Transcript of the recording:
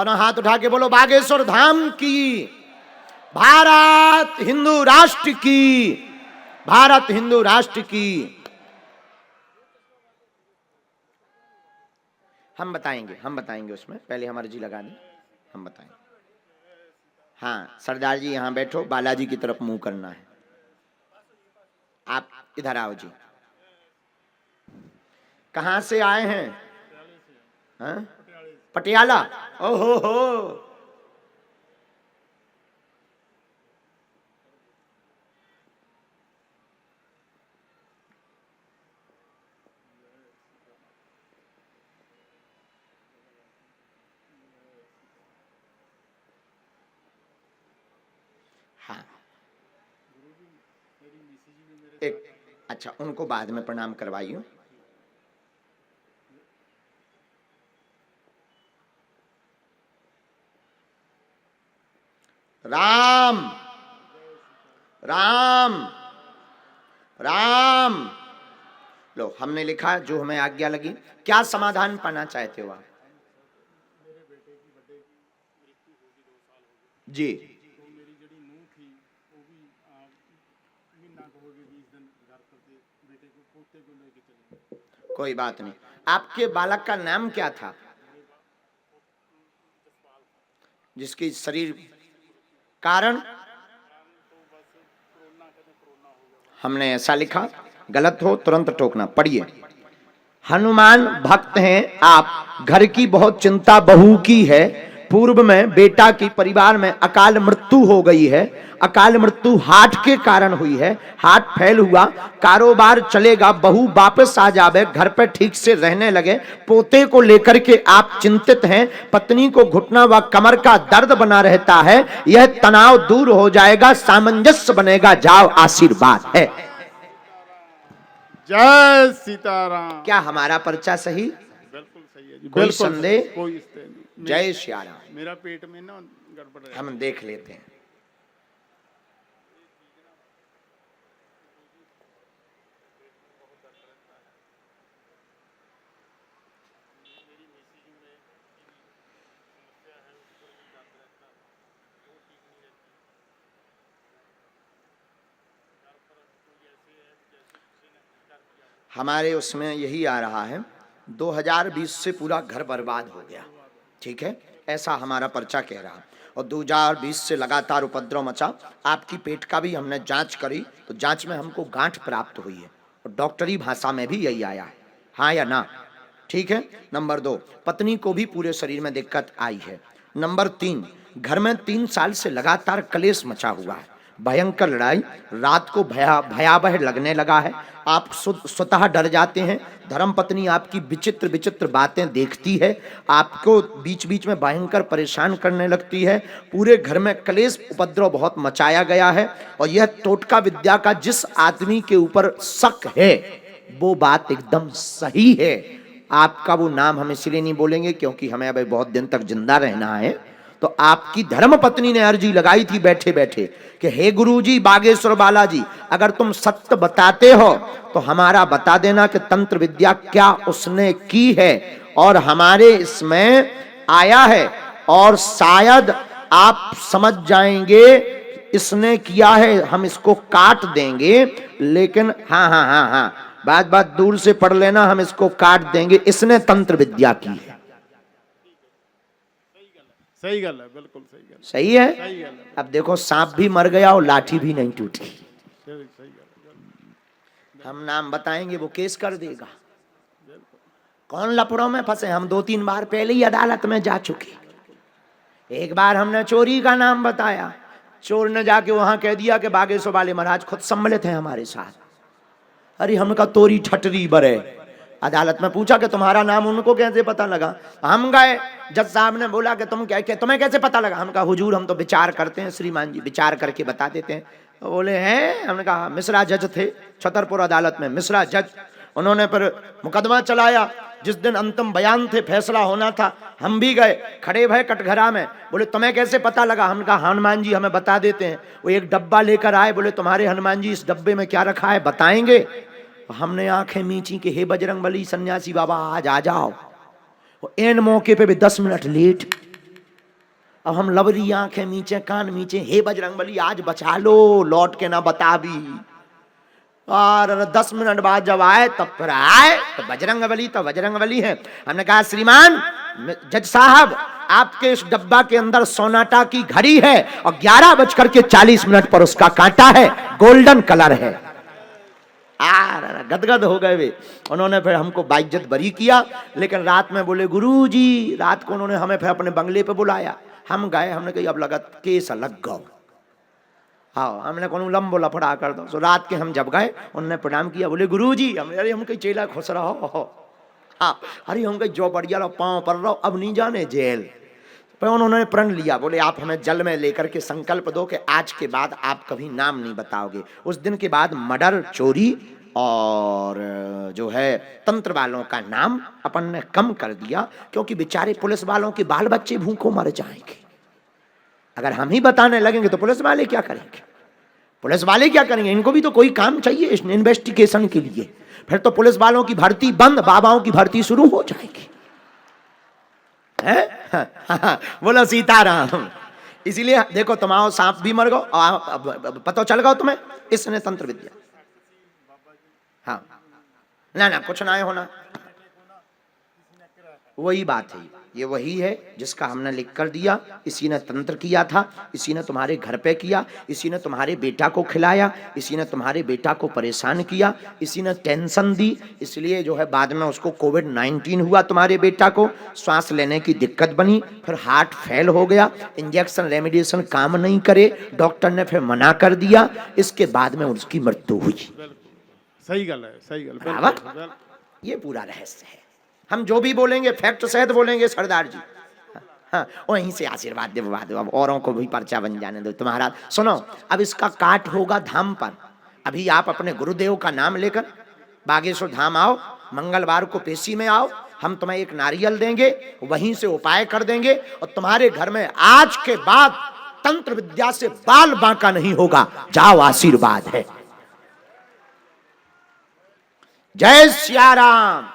दोनों हाथ उठा के बोलो बागेश्वर धाम की, भारत हिंदू राष्ट्र की, भारत हिंदू राष्ट्र की। हम बताएंगे उसमें, पहले हम अर्जी लगा दें, हम बताएंगे। हाँ सरदार जी यहाँ बैठो, बालाजी की तरफ मुंह करना है। आप इधर आओ जी। कहाँ से आए हैं? हाँ? पटियाला। ओहो हो, हाँ एक, अच्छा उनको बाद में प्रणाम करवाइए। राम राम राम। लो हमने लिखा जो हमें आज्ञा लगी। क्या समाधान पाना चाहते हो आप? जी कोई बात नहीं। आपके बालक का नाम क्या था जिसकी शरीर कारण? हमने ऐसा लिखा, गलत हो तुरंत टोकना। पढ़िए। हनुमान भक्त हैं आप, घर की बहुत चिंता बहू की है। पूर्व में बेटा की परिवार में अकाल मृत्यु हो गई है। अकाल मृत्यु हार्ट के कारण हुई है, हार्ट फेल हुआ। कारोबार चलेगा, बहू वापस आ जावे, घर पर ठीक से रहने लगे। पोते को लेकर के आप चिंतित हैं। पत्नी को घुटना व कमर का दर्द बना रहता है। यह तनाव दूर हो जाएगा, सामंजस्य बनेगा। जाओ, आशीर्वाद है। जय सीताराम। क्या हमारा पर्चा सही? बिल्कुल सही है जी, कोई बिल्कुल संदेह? कोई संदेह नहीं। जय श्री राम। मेरा पेट में ना गड़बड़ है। हम देख लेते हैं। हमारे उसमें यही आ रहा है, 2020 से पूरा घर बर्बाद हो गया। ठीक है, ऐसा हमारा पर्चा कह रहा है। और 2020 से लगातार उपद्रव मचा। आपकी पेट का भी हमने जांच करी, तो जांच में हमको गांठ प्राप्त हुई है, और डॉक्टरी भाषा में भी यही आया है। हाँ या ना? ठीक है। नंबर 2, पत्नी को भी पूरे शरीर में दिक्कत आई है। नंबर 3, घर में 3 साल से लगातार कलेश मचा हुआ है, भयंकर लड़ाई, रात को भयावह लगने लगा है। आप स्वतः डर जाते हैं। धर्म पत्नी आपकी विचित्र विचित्र बातें देखती है, आपको बीच बीच में भयंकर परेशान करने लगती है। पूरे घर में कलेश उपद्रव बहुत मचाया गया है। और यह टोटका विद्या का जिस आदमी के ऊपर शक है, वो बात एकदम सही है। आपका वो नाम हम इसलिए नहीं बोलेंगे क्योंकि हमें अभी बहुत दिन तक जिंदा रहना है। तो आपकी धर्म पत्नी ने अर्जी लगाई थी बैठे बैठे कि हे गुरुजी बागेश्वर बालाजी, अगर तुम सत्य बताते हो तो हमारा बता देना कि तंत्र विद्या क्या उसने की है। और हमारे इसमें आया है, और शायद आप समझ जाएंगे इसने किया है, हम इसको काट देंगे। लेकिन हाँ हाँ हाँ हाँ, बात दूर से पढ़ लेना, हम इसको काट देंगे, इसने तंत्र विद्या की है। सही गल है, बिल्कुल सही गल। सही है। सही गल है। अब देखो, सांप भी मर गया और लाठी भी नहीं टूटी। सही गल। हम नाम बताएंगे वो केस कर देगा। कौन लफड़ों में फंसे? हम 2-3 बार पहले ही अदालत में जा चुके। एक बार हमने चोरी का नाम बताया, चोर ने जाके वहां कह दिया कि बागेश्वर वाले महाराज खुद सम्मिलित हैं हमारे साथ। अरे हमका तोरी ठटरी बरे। अदालत में पूछा कि तुम्हारा नाम उनको कैसे पता लगा? हम गए, जज साहब ने बोला कि तुम्हें कैसे पता लगा? हम कहा हुजूर हम तो विचार करते हैं श्रीमान जी, विचार करके बता देते हैं। तो बोले हैं? हमने कहा मिश्रा जज थे छतरपुर अदालत में, मिश्रा जज। उन्होंने पर मुकदमा चलाया। जिस दिन अंतिम बयान थे, फैसला होना था, हम भी गए, खड़े भय कटघरा में। बोले तुम्हें कैसे पता लगा? हमने कहा हनुमान जी हमें बता देते हैं। वो एक डब्बा लेकर आए, बोले तुम्हारे हनुमान जी इस डब्बे में क्या रखा है बताएंगे? हमने आंखें मीची कि हे बजरंग बली सन्यासी बाबा आज आ जाओ। एन मौके पे भी 10 मिनट लेट। अब हम लबरी आंखें नीचे कान नीचे, हे बजरंगबली आज बचा लो, लौट के ना बता भी। और 10 मिनट बाद जब आए तब फिर आए तो बजरंगबली तो बजरंगबली है। हमने कहा श्रीमान जज साहब आपके इस डब्बा के अंदर सोनाटा की घड़ी है और 11:40 पर उसका कांटा है, गोल्डन कलर है। गदगद हो गए वे। उन्होंने फिर हमको बाइज्जत बरी किया, लेकिन रात में बोले गुरुजी, रात को उन्होंने हमें फिर अपने बंगले पे बुलाया। हम गए, हमने कही अब लगा केस लग गो। हाँ, हमने कौन लंबो लफड़ा कर दो। तो रात के हम जब गए, उन्होंने प्रणाम किया, बोले गुरुजी अरे हम कहीं चेला खुश रहो। हाँ, अरे हम कहीं जो बढ़िया रहो, पाँव पर रहो, अब नहीं जाने जेल। पर उन्होंने प्रण लिया, बोले आप हमें जल में लेकर के संकल्प दो कि आज के बाद आप कभी नाम नहीं बताओगे। उस दिन के बाद मर्डर, चोरी और जो है तंत्र वालों का नाम अपन ने कम कर दिया, क्योंकि बेचारे पुलिस वालों के बाल बच्चे भूखों मर जाएंगे। अगर हम ही बताने लगेंगे तो पुलिस वाले क्या करेंगे? पुलिस वाले क्या करेंगे? इनको भी तो कोई काम चाहिए इस इन्वेस्टिगेशन के लिए। फिर तो पुलिस वालों की भर्ती बंद, बाबाओं की भर्ती शुरू हो जाएगी। बोलो सीताराम। इसीलिए देखो, तुम आओ, सांप भी मर गो, पता चल गो तुम्हें, इसने तंत्र विद्या। हाँ, ना कुछ ना होना, वही बात है। ये वही है जिसका हमने लिख कर दिया। इसी ने तंत्र किया था, इसी ने तुम्हारे घर पे किया, इसी ने तुम्हारे बेटा को खिलाया, इसी ने तुम्हारे बेटा को परेशान किया, इसी ने टेंशन दी। इसलिए जो है बाद में उसको कोविड-19 हुआ, तुम्हारे बेटा को सांस लेने की दिक्कत बनी, फिर हार्ट फेल हो गया, इंजेक्शन रेमेडिएशन काम नहीं करे, डॉक्टर ने फिर मना कर दिया। इसके बाद में उसकी मृत्यु हुई। सही गल है, सही गल। बराबर, ये पूरा रहस्य है। हम जो भी बोलेंगे फैक्ट सहित बोलेंगे सरदार जी। हाँ, वहीं से आशीर्वाद दो, अब औरों को भी पर्चा बन जाने दो तुम्हारा। सुनो, अब इसका काट होगा धाम पर। अभी आप अपने गुरुदेव का नाम लेकर बागेश्वर धाम आओ, मंगलवार को पेशी में आओ, हम तुम्हें एक नारियल देंगे, वहीं से उपाय कर देंगे और तुम्हारे घर में आज के बाद तंत्र विद्या से बाल बांका नहीं होगा। जाओ, आशीर्वाद है। जय सिया राम।